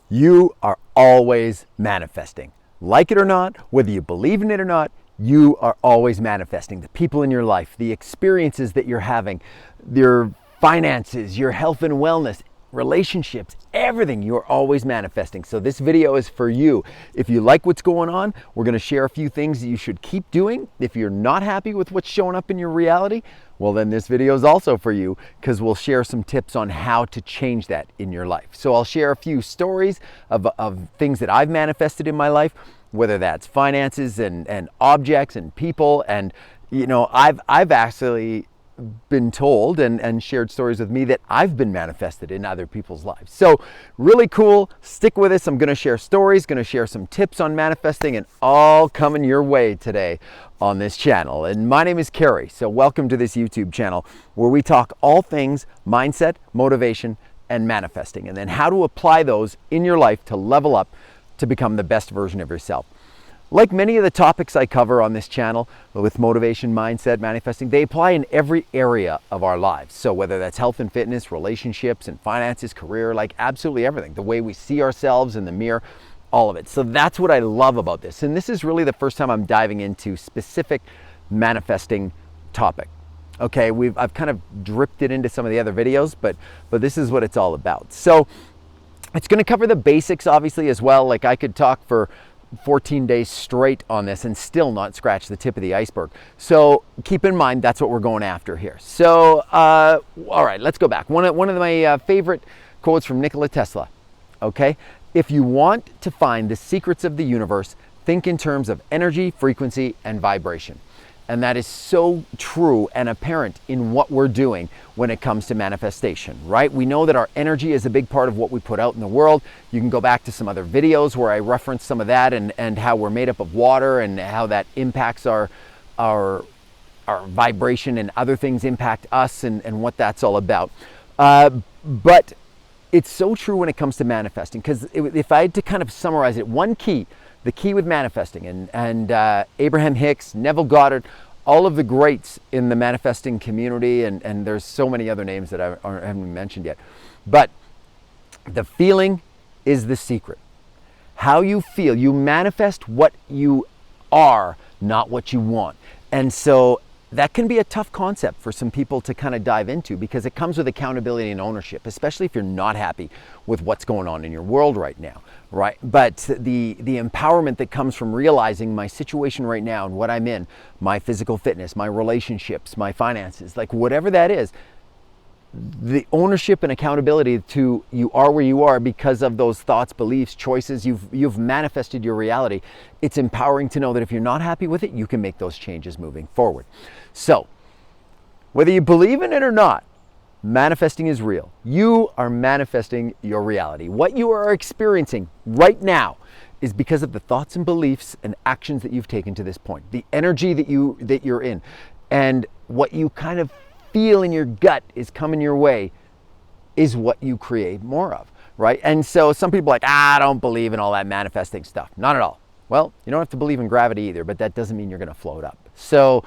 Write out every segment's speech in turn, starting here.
You are always manifesting. Like it or not, whether you believe in it or not, you are always manifesting. The people in your life, the experiences that you're having, your finances, your health and wellness, relationships, everything, you're always manifesting. So this video is for you. If you like what's going on, we're going to share a few things that you should keep doing. If you're not happy with what's showing up in your reality, well, then this video is also for you, because we'll share some tips on how to change that in your life. So I'll share a few stories of things that I've manifested in my life, whether that's finances and objects and people. And you know, I've actually been told and shared stories with me that I've been manifested in other people's lives. So really cool. Stick with us. I'm going to share stories, going to share some tips on manifesting, and all coming your way today on this channel. And my name is Kerry. So welcome to this YouTube channel where we talk all things mindset, motivation, and manifesting, and then how to apply those in your life to level up to become the best version of yourself. Like many of the topics I cover on this channel with motivation, mindset, manifesting, they apply in every area of our lives. So whether that's health and fitness, relationships and finances, career, like absolutely everything, the way we see ourselves in the mirror, all of it. So that's what I love about this. And this is really the first time I'm diving into specific manifesting topic. Okay, I've kind of dripped it into some of the other videos, but this is what it's all about. So it's going to cover the basics obviously as well. Like I could talk for 14 days straight on this and still not scratch the tip of the iceberg. So keep in mind, that's what we're going after here. So, all right, let's go back. One of my favorite quotes from Nikola Tesla, okay? If you want to find the secrets of the universe, think in terms of energy, frequency, and vibration. And that is so true and apparent in what we're doing when it comes to manifestation, right? We know that our energy is a big part of what we put out in the world. You can go back to some other videos where I reference some of that and how we're made up of water and how that impacts our vibration, and other things impact us and what that's all about. But it's so true when it comes to manifesting, because if I had to kind of summarize it, the key with manifesting, and Abraham Hicks, Neville Goddard, all of the greats in the manifesting community, and there's so many other names that I haven't mentioned yet. But the feeling is the secret. How you feel. You manifest what you are, not what you want. And so that can be a tough concept for some people to kind of dive into, because it comes with accountability and ownership, especially if you're not happy with what's going on in your world right now, right? But the empowerment that comes from realizing my situation right now and what I'm in, my physical fitness, my relationships, my finances, like whatever that is, the ownership and accountability to you are where you are because of those thoughts, beliefs, choices. You've manifested your reality. It's empowering to know that if you're not happy with it, you can make those changes moving forward. So whether you believe in it or not, manifesting is real. You are manifesting your reality. What you are experiencing right now is because of the thoughts and beliefs and actions that you've taken to this point, the energy that you're in, and what you kind of feel in your gut is coming your way is what you create more of, right? And so some people are like, I don't believe in all that manifesting stuff. Not at all. Well, you don't have to believe in gravity either, but that doesn't mean you're going to float up. So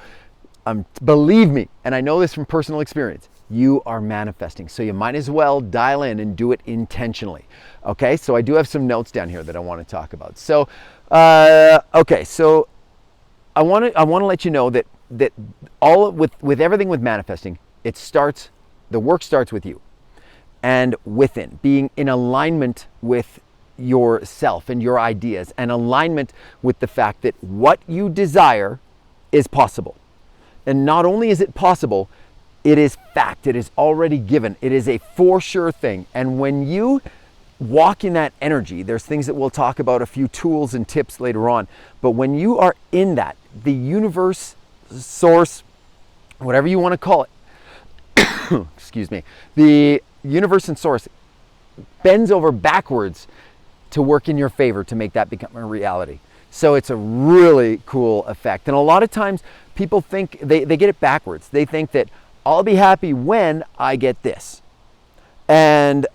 believe me, and I know this from personal experience, you are manifesting. So you might as well dial in and do it intentionally. Okay, so I do have some notes down here that I want to talk about. So, okay, so I want to let you know that all with everything with manifesting, the work starts with you and within, being in alignment with yourself and your ideas, and alignment with the fact that what you desire is possible. And not only is it possible, it is fact. It is already given. It is a for sure thing. And when you walk in that energy, there's things that we'll talk about, a few tools and tips later on, but when you are in that, the universe, source, whatever you want to call it, excuse me, the universe and source bends over backwards to work in your favor to make that become a reality. So it's a really cool effect. And a lot of times people think, they get it backwards. They think that I'll be happy when I get this. And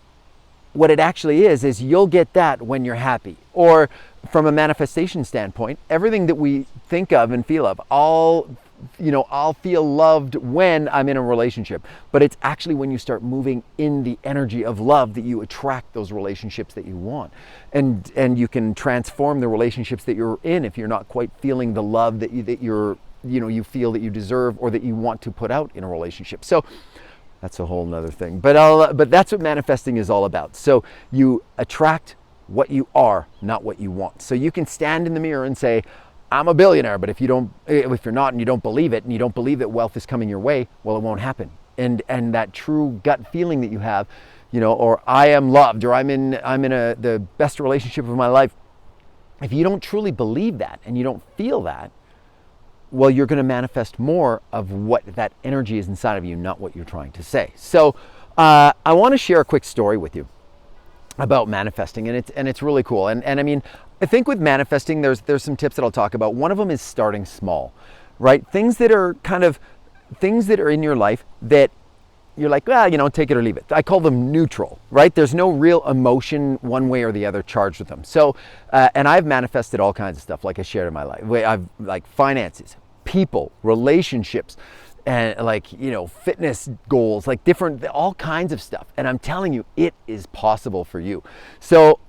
what it actually is you'll get that when you're happy. Or from a manifestation standpoint, everything that we think of and feel of, all I'll feel loved when I'm in a relationship. But it's actually when you start moving in the energy of love that you attract those relationships that you want. And you can transform the relationships that you're in if you're not quite feeling the love that you feel that you deserve or that you want to put out in a relationship. So that's a whole nother thing. But that's what manifesting is all about. So you attract what you are, not what you want. So you can stand in the mirror and say, I'm a billionaire, but if you're not and you don't believe it, and you don't believe that wealth is coming your way, well, it won't happen. And that true gut feeling that you have, or I am loved, or I'm in the best relationship of my life. If you don't truly believe that and you don't feel that, well, you're going to manifest more of what that energy is inside of you, not what you're trying to say. So I want to share a quick story with you about manifesting, and it's really cool. And I mean, I think with manifesting, there's some tips that I'll talk about. One of them is starting small, right? Things that are in your life that you're like, well, take it or leave it. I call them neutral, right? There's no real emotion one way or the other charged with them. So, and I've manifested all kinds of stuff, like I shared in my life. I've like finances, people, relationships, and fitness goals, like all kinds of stuff. And I'm telling you, it is possible for you. So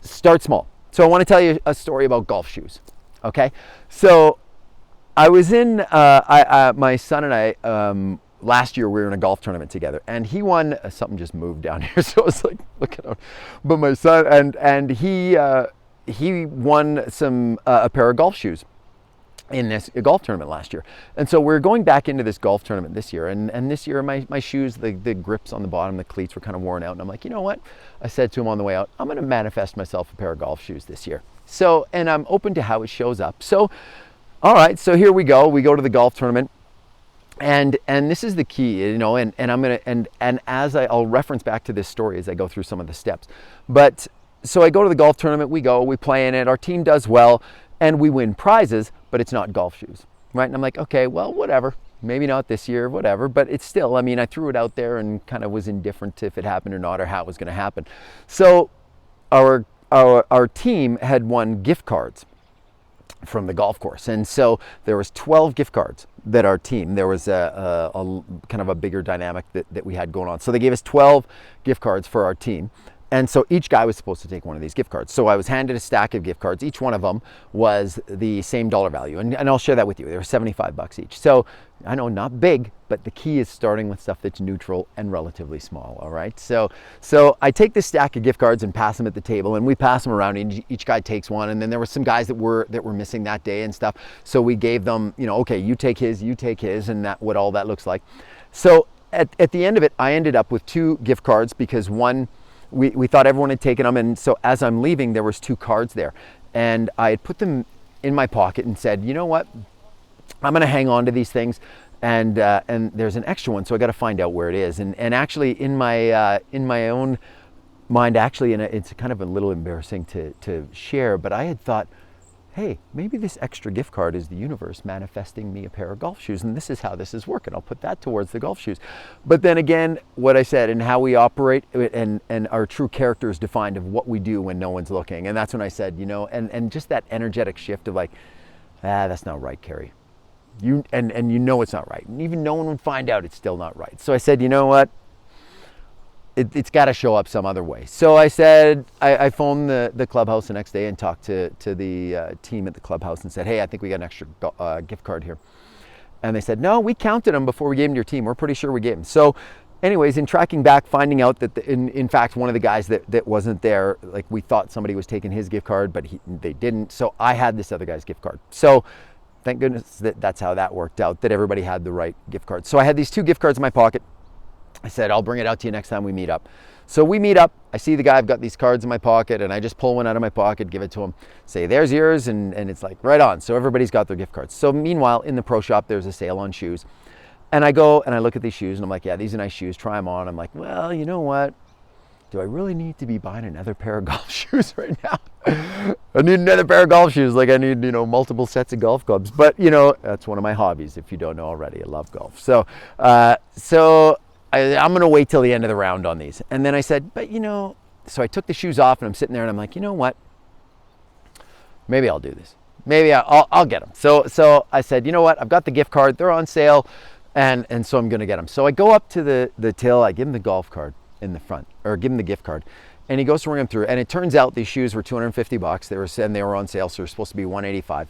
start small. So I want to tell you a story about golf shoes. Okay. So I was in, my son and I, last year we were in a golf tournament together, and he won, something just moved down here. So I was like, look at him. But my son, and he won a pair of golf shoes in this golf tournament last year. And so we're going back into this golf tournament this year. And this year my shoes, the grips on the bottom, the cleats were kind of worn out. And I'm like, you know what? I said to him on the way out, I'm going to manifest myself a pair of golf shoes this year. So, and I'm open to how it shows up. So, all right, so here we go. We go to the golf tournament. And this is the key, and I'm going to, and as I'll reference back to this story as I go through some of the steps. But so I go to the golf tournament, we play in it, our team does well, and we win prizes, but it's not golf shoes, right? And I'm like, okay, well, whatever, maybe not this year, whatever, but it's still, I threw it out there and kind of was indifferent to if it happened or not, or how it was going to happen. So our team had won gift cards from the golf course, and so there was 12 gift cards that our team, there was a kind of a bigger dynamic that we had going on. So they gave us 12 gift cards for our team. And so each guy was supposed to take one of these gift cards. So I was handed a stack of gift cards. Each one of them was the same dollar value. And I'll share that with you. They were $75 each. So I know, not big, but the key is starting with stuff that's neutral and relatively small, all right? So I take this stack of gift cards and pass them at the table, and we pass them around, and each guy takes one. And then there were some guys that were missing that day and stuff. So we gave them, okay, you take his, and what all that looks like. So at the end of it, I ended up with 2 gift cards because one, we thought everyone had taken them, and so as I'm leaving, there was 2 cards there, and I had put them in my pocket and said, you know what, I'm going to hang on to these things, and there's an extra one, so I got to find out where it is. And actually, in my own mind, actually, and it's kind of a little embarrassing to share, but I had thought, hey, maybe this extra gift card is the universe manifesting me a pair of golf shoes, and this is how this is working. I'll put that towards the golf shoes. But then again, what I said and how we operate, and our true character is defined of what we do when no one's looking. And that's when I said, and just that energetic shift of like, that's not right, Carrie. And it's not right. And even no one would find out, it's still not right. So I said, you know what? It's got to show up some other way. So I said, I phoned the clubhouse the next day and talked to the team at the clubhouse and said, hey, I think we got an extra gift card here. And they said, no, we counted them before we gave them to your team. We're pretty sure we gave them. So anyways, in tracking back, finding out that in fact, one of the guys that wasn't there, like we thought somebody was taking his gift card, but they didn't. So I had this other guy's gift card. So thank goodness that's how that worked out, that everybody had the right gift card. So I had these 2 gift cards in my pocket. I said, I'll bring it out to you next time we meet up. So we meet up. I see the guy, I've got these cards in my pocket, and I just pull one out of my pocket, give it to him, say, there's yours, and it's like right on. So everybody's got their gift cards. So meanwhile, in the pro shop, there's a sale on shoes. And I go and I look at these shoes, and I'm like, yeah, these are nice shoes. Try them on. I'm like, well, you know what? Do I really need to be buying another pair of golf shoes right now? I need another pair of golf shoes. Like I need, multiple sets of golf clubs. But, that's one of my hobbies, if you don't know already. I love golf. So I'm going to wait till the end of the round on these. And then I said, but so I took the shoes off, and I'm sitting there and I'm like, you know what? Maybe I'll do this. Maybe I'll get them. So I said, you know what? I've got the gift card. They're on sale. And so I'm going to get them. So I go up to the till. I give him the golf card in the front, or give him the gift card. And he goes to ring them through. And it turns out these shoes were $250. They were on sale. So they're supposed to be $185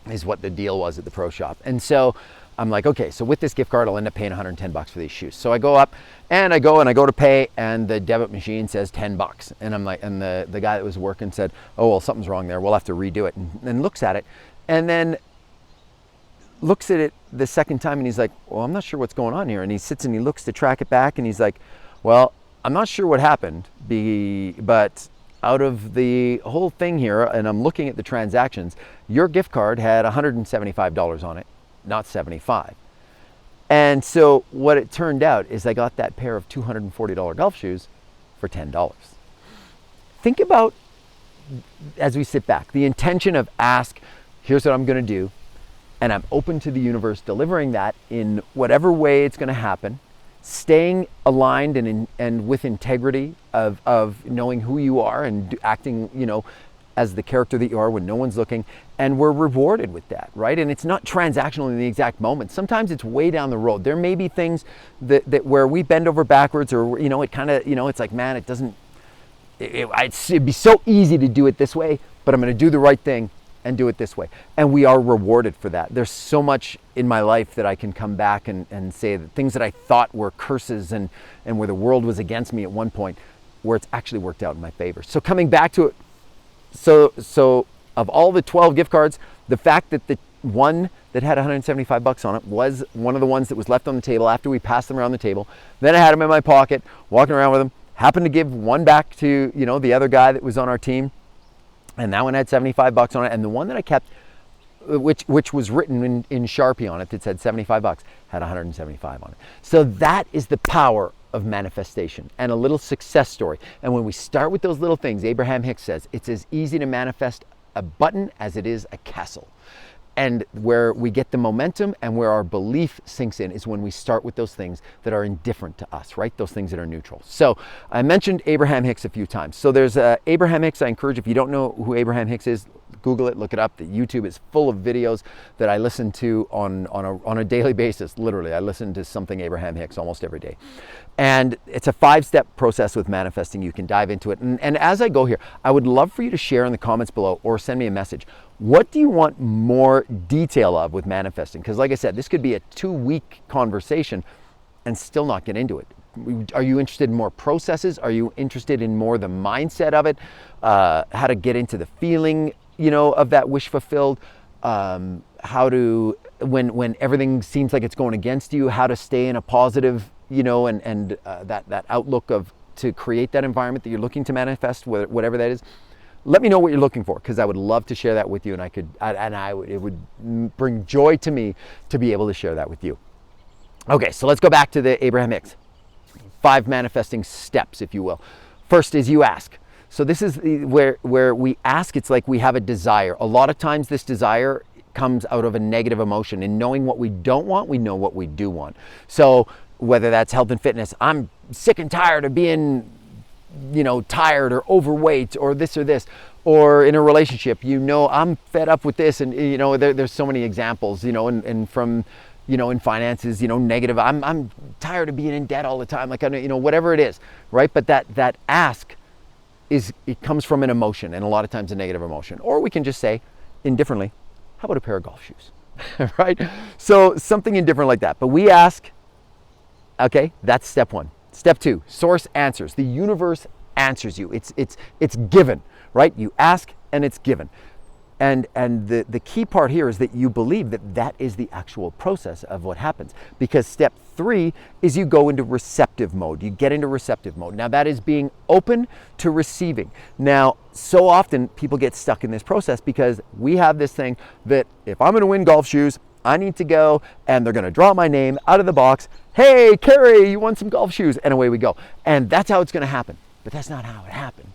is what the deal was at the pro shop. And so I'm like, okay, so with this gift card, I'll end up paying $110 for these shoes. So I go up and I go to pay, and the debit machine says $10. And I'm like, and the guy that was working said, oh, well, something's wrong there. We'll have to redo it. And looks at it, and then looks at it the second time, and he's like, well, I'm not sure what's going on here. And he sits and he looks to track it back, and he's like, well, I'm not sure what happened, but out of the whole thing here, and I'm looking at the transactions, your gift card had $175 on it, not $75. And so what it turned out is I got that pair of $240 golf shoes for $10. Think about, as we sit back, the intention of ask, here's what I'm going to do, and I'm open to the universe delivering that in whatever way it's going to happen, staying aligned and with integrity of knowing who you are and acting, as the character that you are when no one's looking, and we're rewarded with that, right? And it's not transactional in the exact moment. Sometimes it's way down the road. There may be things that where we bend over backwards, or it kind of, it's like, man, it'd be so easy to do it this way, but I'm going to do the right thing and do it this way. And we are rewarded for that. There's so much in my life that I can come back and say that things that I thought were curses and where the world was against me at one point, where it's actually worked out in my favor. So coming back to it, so of all the 12 gift cards, the fact that the one that had $175 on it was one of the ones that was left on the table after we passed them around the table. Then I had them in my pocket, walking around with them, happened to give one back to, the other guy that was on our team. And that one had $75 on it. And the one that I kept, which was written in Sharpie on it that said $75, had $175 on it. So that is the power of manifestation and a little success story. And when we start with those little things, Abraham Hicks says, it's as easy to manifest a button as it is a castle. And where we get the momentum and where our belief sinks in is when we start with those things that are indifferent to us, right? Those things that are neutral. So I mentioned Abraham Hicks a few times. So there's Abraham Hicks. I encourage, if you don't know who Abraham Hicks is, Google it, look it up. The YouTube is full of videos that I listen to on a daily basis. Literally, I listen to something Abraham Hicks almost every day. And it's a 5-step process with manifesting. You can dive into it. And as I go here, I would love for you to share in the comments below or send me a message. What do you want more detail of with manifesting? Because like I said, this could be a 2-week conversation and still not get into it. Are you interested in more processes? Are you interested in more the mindset of it? How to get into the feeling, of that wish fulfilled? How to, when everything seems like it's going against you, how to stay in a positive, and that outlook to create that environment that you're looking to manifest, whatever that is. Let me know what you're looking for, because I would love to share that with you, and it would bring joy to me to be able to share that with you. Okay, so let's go back to the Abraham Hicks. 5 manifesting steps, if you will. First is you ask. So this is where we ask. It's like we have a desire. A lot of times this desire comes out of a negative emotion. In knowing what we don't want, we know what we do want. So whether that's health and fitness, I'm sick and tired of being tired or overweight or this, or in a relationship, I'm fed up with this, and there's so many examples, and from in finances, negative, I'm tired of being in debt all the time, like whatever it is, right? But that ask it comes from an emotion, and a lot of times a negative emotion. Or we can just say indifferently, how about a pair of golf shoes? Right? So something indifferent like that. But we ask, okay, that's step 1. Step 2, source answers. The universe answers you. It's given, right? You ask and it's given. And the key part here is that you believe that is the actual process of what happens. Because step 3 is you go into receptive mode. You get into receptive mode. Now that is being open to receiving. Now, so often people get stuck in this process because we have this thing that if I'm going to win golf shoes, I need to go and they're going to draw my name out of the box. Hey, Carrie, you won some golf shoes, and away we go. And that's how it's going to happen. But that's not how it happened.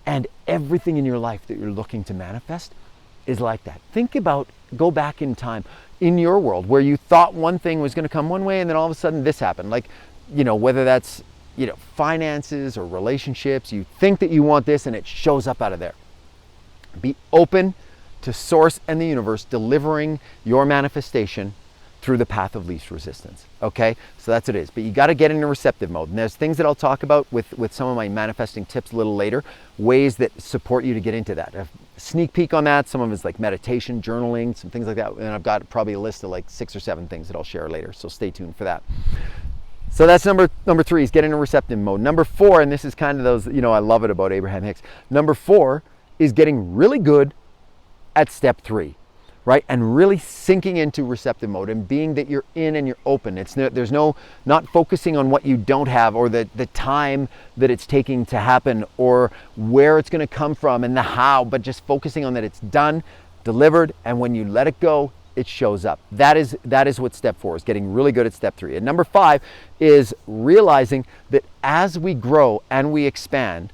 And everything in your life that you're looking to manifest is like that. Go back in time in your world where you thought one thing was going to come one way, and then all of a sudden this happened. Like, whether that's, finances or relationships, you think that you want this and it shows up out of there. Be open to source and the universe delivering your manifestation through the path of least resistance. Okay, so that's what it is. But you got to get into receptive mode. And there's things that I'll talk about with some of my manifesting tips a little later, ways that support you to get into that. A sneak peek on that. Some of it's like meditation, journaling, some things like that. And I've got probably a list of like 6 or 7 things that I'll share later. So stay tuned for that. So that's number 3 is get into receptive mode. Number 4, and this is kind of those, I love it about Abraham Hicks. Number 4 is getting really good at step 3. Right? And really sinking into receptive mode and being that you're in and you're open. There's not focusing on what you don't have or the time that it's taking to happen or where it's going to come from and the how, but just focusing on that it's done, delivered, and when you let it go, it shows up. That is what step 4 is, getting really good at step 3. And number 5 is realizing that as we grow and we expand,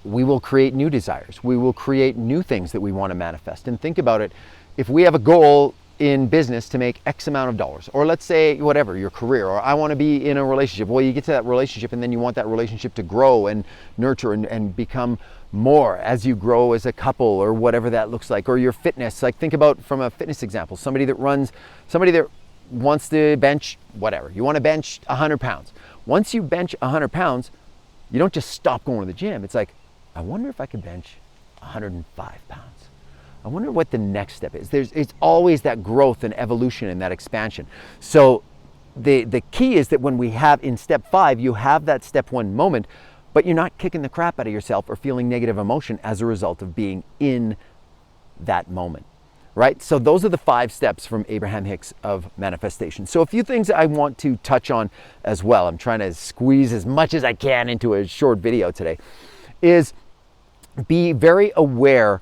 we will create new desires. We will create new things that we want to manifest. And think about it, if we have a goal in business to make X amount of dollars, or let's say whatever, your career, or I want to be in a relationship. Well, you get to that relationship and then you want that relationship to grow and nurture and become more as you grow as a couple or whatever that looks like, or your fitness. Like think about from a fitness example, somebody that wants to bench whatever. You want to bench 100 pounds. Once you bench 100 pounds, you don't just stop going to the gym. It's like, I wonder if I could bench 105 pounds. I wonder what the next step is. It's always that growth and evolution and that expansion. So the key is that when we have in step 5, you have that step 1 moment, but you're not kicking the crap out of yourself or feeling negative emotion as a result of being in that moment, right? So those are the 5 steps from Abraham Hicks of manifestation. So a few things I want to touch on as well. I'm trying to squeeze as much as I can into a short video today, is be very aware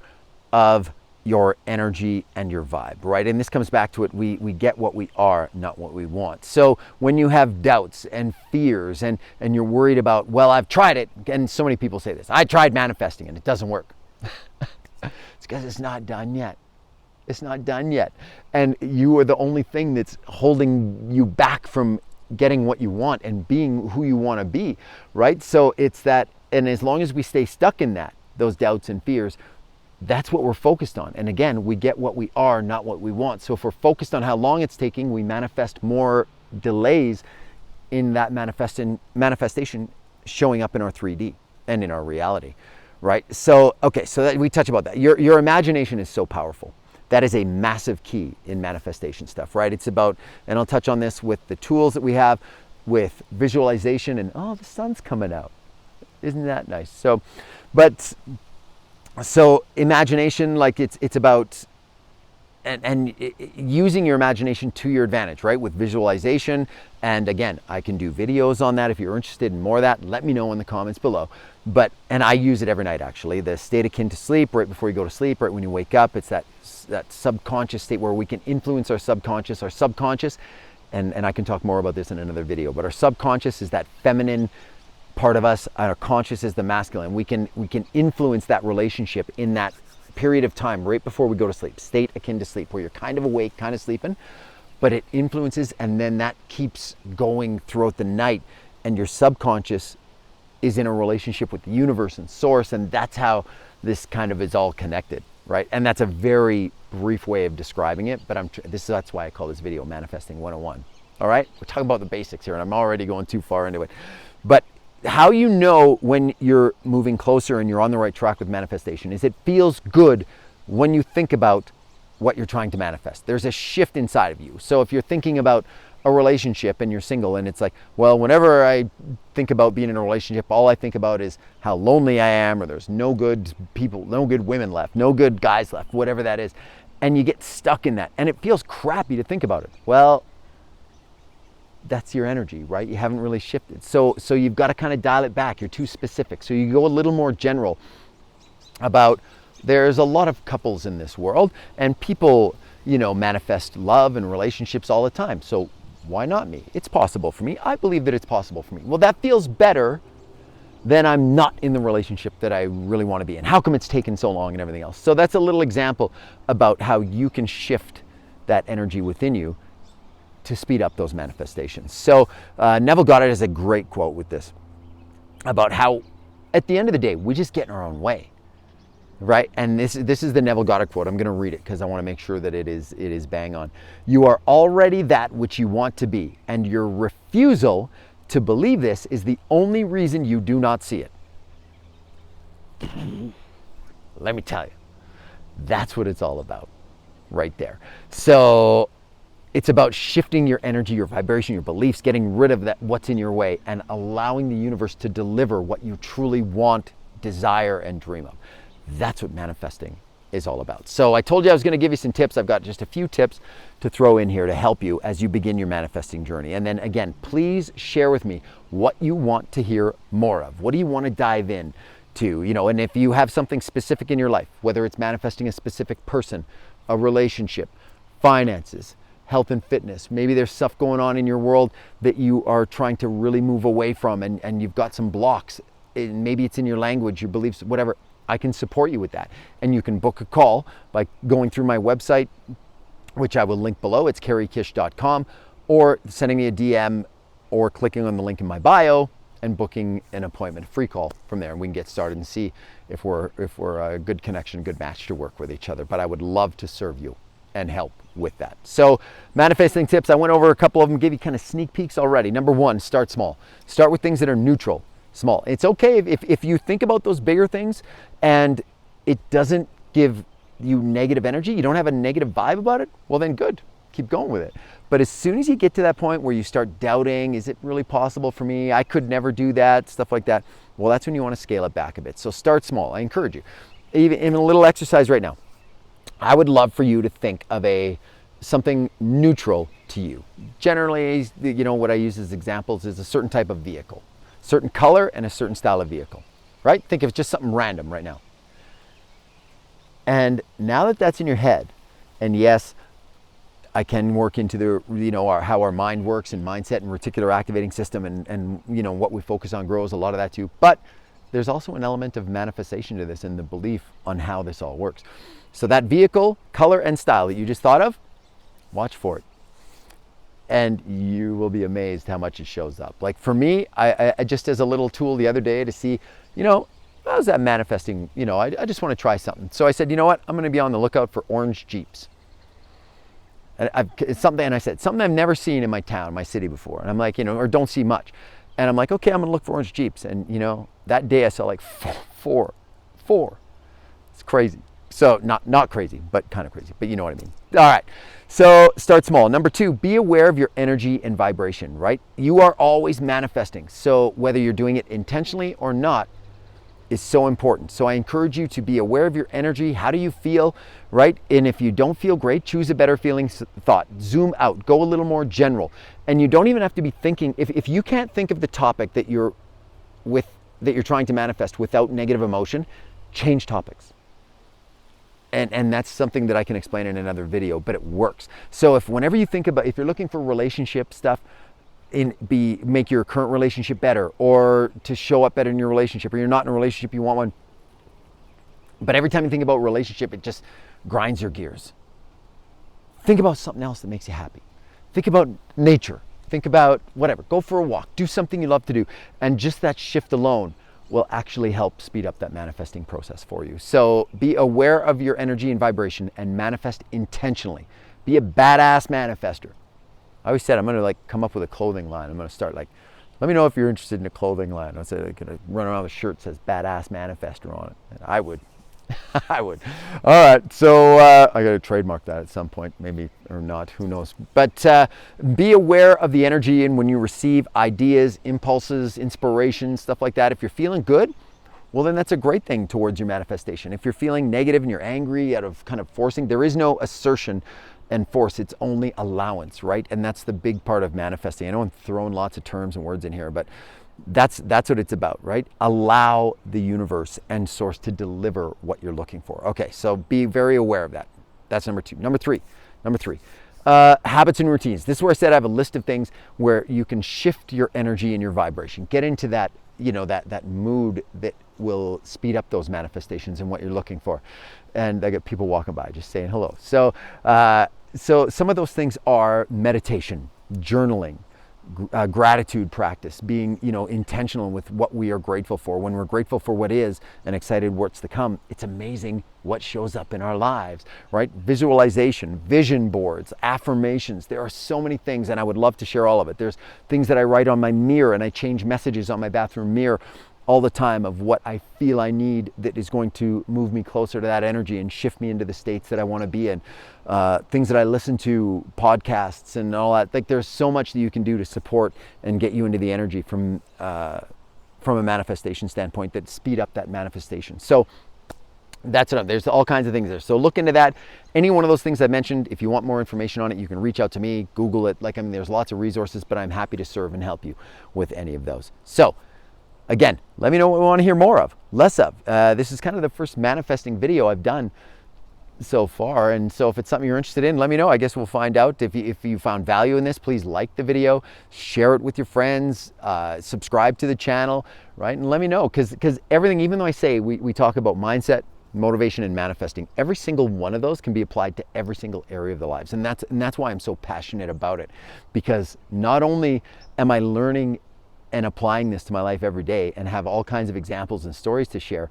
of your energy and your vibe, right? And this comes back to it. We get what we are, not what we want. So when you have doubts and fears and you're worried about, well, I've tried it, and so many people say this, I tried manifesting and it doesn't work. It's because it's not done yet. It's not done yet. And you are the only thing that's holding you back from getting what you want and being who you want to be, right? So it's that, and as long as we stay stuck in those doubts and fears, that's what we're focused on. And again, we get what we are, not what we want. So if we're focused on how long it's taking, we manifest more delays in that manifestation showing up in our 3D and in our reality, right? So, okay, so that we touch about that. Your imagination is so powerful. That is a massive key in manifestation stuff, right? It's about, and I'll touch on this with the tools that we have with visualization and, oh, the sun's coming out. Isn't that nice? So imagination, like it's about and using your imagination to your advantage, right? With visualization. And again, I can do videos on that. If you're interested in more of that, let me know in the comments below. And I use it every night, actually. The state akin to sleep, right before you go to sleep, right when you wake up, it's that subconscious state where we can influence our subconscious. And I can talk more about this in another video, but our subconscious is that feminine part of us, our conscious is the masculine. We can influence that relationship in that period of time right before we go to sleep, state akin to sleep, where you're kind of awake, kind of sleeping, but it influences, and then that keeps going throughout the night, and your subconscious is in a relationship with the universe and source, and that's how this kind of is all connected, right? And that's a very brief way of describing it, but that's why I call this video Manifesting 101. All right, we're talking about the basics here, and I'm already going too far into it. But how you know when you're moving closer and you're on the right track with manifestation is it feels good when you think about what you're trying to manifest. There's a shift inside of you. So if you're thinking about a relationship and you're single, and it's like, well, whenever I think about being in a relationship, all I think about is how lonely I am, or there's no good people, no good women left, no good guys left, whatever that is. And you get stuck in that, and it feels crappy to think about it. Well, that's your energy, right? You haven't really shifted. So you've got to kind of dial it back. You're too specific. So you go a little more general about, there's a lot of couples in this world, and people, manifest love and relationships all the time. So why not me? It's possible for me. I believe that it's possible for me. Well, that feels better than I'm not in the relationship that I really want to be in. How come it's taken so long and everything else? So that's a little example about how you can shift that energy within you to speed up those manifestations. So Neville Goddard has a great quote with this about how at the end of the day, we just get in our own way. right? And this is the Neville Goddard quote. I'm going to read it because I want to make sure that it is bang on. You are already that which you want to be, and your refusal to believe this is the only reason you do not see it. Let me tell you, that's what it's all about right there. So it's about shifting your energy, your vibration, your beliefs, getting rid of that what's in your way, and allowing the universe to deliver what you truly want, desire, and dream of. That's what manifesting is all about. So I told you I was going to give you some tips. I've got just a few tips to throw in here to help you as you begin your manifesting journey. And then again, please share with me what you want to hear more of. What do you want to dive in to? And if you have something specific in your life, whether it's manifesting a specific person, a relationship, finances, health and fitness, maybe there's stuff going on in your world that you are trying to really move away from, and you've got some blocks. Maybe it's in your language, your beliefs, whatever. I can support you with that. And you can book a call by going through my website, which I will link below. It's carriekish.com, or sending me a DM or clicking on the link in my bio and booking an appointment, a free call from there. And we can get started and see if we're a good connection, good match to work with each other. But I would love to serve you and help with that. So manifesting tips, I went over a couple of them, gave you kind of sneak peeks already. Number one, start small. Start with things that are neutral. Small. It's okay if you think about those bigger things and it doesn't give you negative energy, you don't have a negative vibe about it, well then good, keep going with it. But as soon as you get to that point where you start doubting, is it really possible for me? I could never do that, stuff like that. Well, that's when you want to scale it back a bit. So start small. I encourage you. Even in a little exercise right now, I would love for you to think of something neutral to you. Generally, what I use as examples is a certain type of vehicle. Certain color and a certain style of vehicle, right? Think of just something random right now. And now that that's in your head, and yes, I can work into how our mind works and mindset and reticular activating system and what we focus on grows, a lot of that too. But there's also an element of manifestation to this and the belief on how this all works. So that vehicle, color, and style that you just thought of, watch for it. And you will be amazed how much it shows up. Like for me, I just as a little tool the other day to see, how's that manifesting? I just want to try something. So I said, you know what? I'm going to be on the lookout for orange Jeeps. And it's something I've never seen in my town, my city before. And I'm like, or don't see much. And I'm like, okay, I'm going to look for orange Jeeps. And that day I saw like four. It's crazy. So not crazy, but kind of crazy, but you know what I mean. All right, so start small. Number two, be aware of your energy and vibration, right? You are always manifesting. So whether you're doing it intentionally or not is so important. So I encourage you to be aware of your energy. How do you feel, right? And if you don't feel great, choose a better feeling thought. Zoom out, go a little more general. And you don't even have to be thinking, if you can't think of the topic that you're trying to manifest without negative emotion, change topics. And that's something that I can explain in another video, but it works. So whenever you think about, if you're looking for relationship stuff, make your current relationship better, or to show up better in your relationship, or you're not in a relationship, you want one. But every time you think about relationship, it just grinds your gears. Think about something else that makes you happy. Think about nature. Think about whatever. Go for a walk. Do something you love to do. And just that shift alone will actually help speed up that manifesting process for you. So be aware of your energy and vibration and manifest intentionally. Be a badass manifester. I always said I'm going to come up with a clothing line. I'm going to start let me know if you're interested in a clothing line. I'm going to run around with a shirt that says badass manifester on it. And I would. I would. All right, so I got to trademark that at some point, maybe or not, who knows. But be aware of the energy and when you receive ideas, impulses, inspiration, stuff like that. If you're feeling good, well, then that's a great thing towards your manifestation. If you're feeling negative and you're angry out of kind of forcing, there is no assertion and force. It's only allowance, right? And that's the big part of manifesting. I know I'm throwing lots of terms and words in here, but that's what it's about, right? Allow the universe and source to deliver what you're looking for. Okay, so be very aware of that. That's number two. Number three, habits and routines. This is where I said I have a list of things where you can shift your energy and your vibration. Get into that, that mood that will speed up those manifestations and what you're looking for. And I get people walking by just saying hello. So some of those things are meditation, journaling, gratitude practice, being, intentional with what we are grateful for. When we're grateful for what is and excited what's to come, it's amazing what shows up in our lives, right? Visualization, vision boards, affirmations. There are so many things, and I would love to share all of it. There's things that I write on my mirror, and I change messages on my bathroom mirror all the time of what I feel I need that is going to move me closer to that energy and shift me into the states that I want to be in. Things that I listen to, podcasts and all that. Like, there's so much that you can do to support and get you into the energy from a manifestation standpoint that speed up that manifestation. So that's it. There's all kinds of things there. So look into that. Any one of those things I mentioned, if you want more information on it, you can reach out to me, Google it. There's lots of resources, but I'm happy to serve and help you with any of those. So again, let me know what we want to hear more of, less of. This is kind of the first manifesting video I've done so far, and so if it's something you're interested in, let me know. I guess we'll find out. If you found value in this, please like the video, share it with your friends, subscribe to the channel, right? And let me know, because everything, even though I say we talk about mindset, motivation, and manifesting, every single one of those can be applied to every single area of the lives, and that's why I'm so passionate about it, because not only am I learning and applying this to my life every day and have all kinds of examples and stories to share,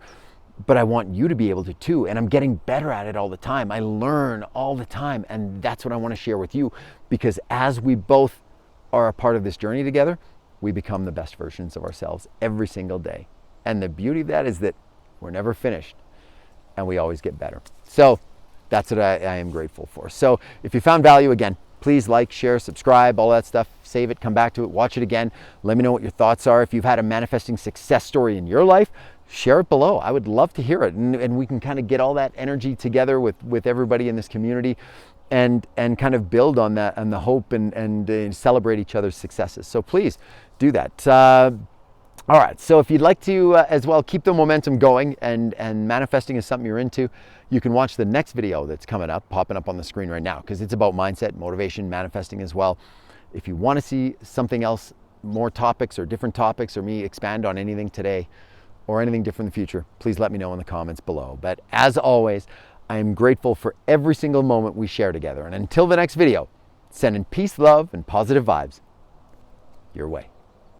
but I want you to be able to too. And I'm getting better at it all the time. I learn all the time. And that's what I want to share with you, because as we both are a part of this journey together, we become the best versions of ourselves every single day. And the beauty of that is that we're never finished and we always get better. So that's what I am grateful for. So if you found value, again, please like, share, subscribe, all that stuff. Save it, come back to it, watch it again. Let me know what your thoughts are. If you've had a manifesting success story in your life, share it below. I would love to hear it. And we can kind of get all that energy together with everybody in this community and kind of build on that and the hope and celebrate each other's successes. So please do that. All right, so if you'd like to as well keep the momentum going and manifesting is something you're into, you can watch the next video that's coming up, popping up on the screen right now, because it's about mindset, motivation, manifesting as well. If you want to see something else, more topics or different topics, or me expand on anything today or anything different in the future, please let me know in the comments below. But as always, I am grateful for every single moment we share together. And until the next video, sending peace, love, and positive vibes your way.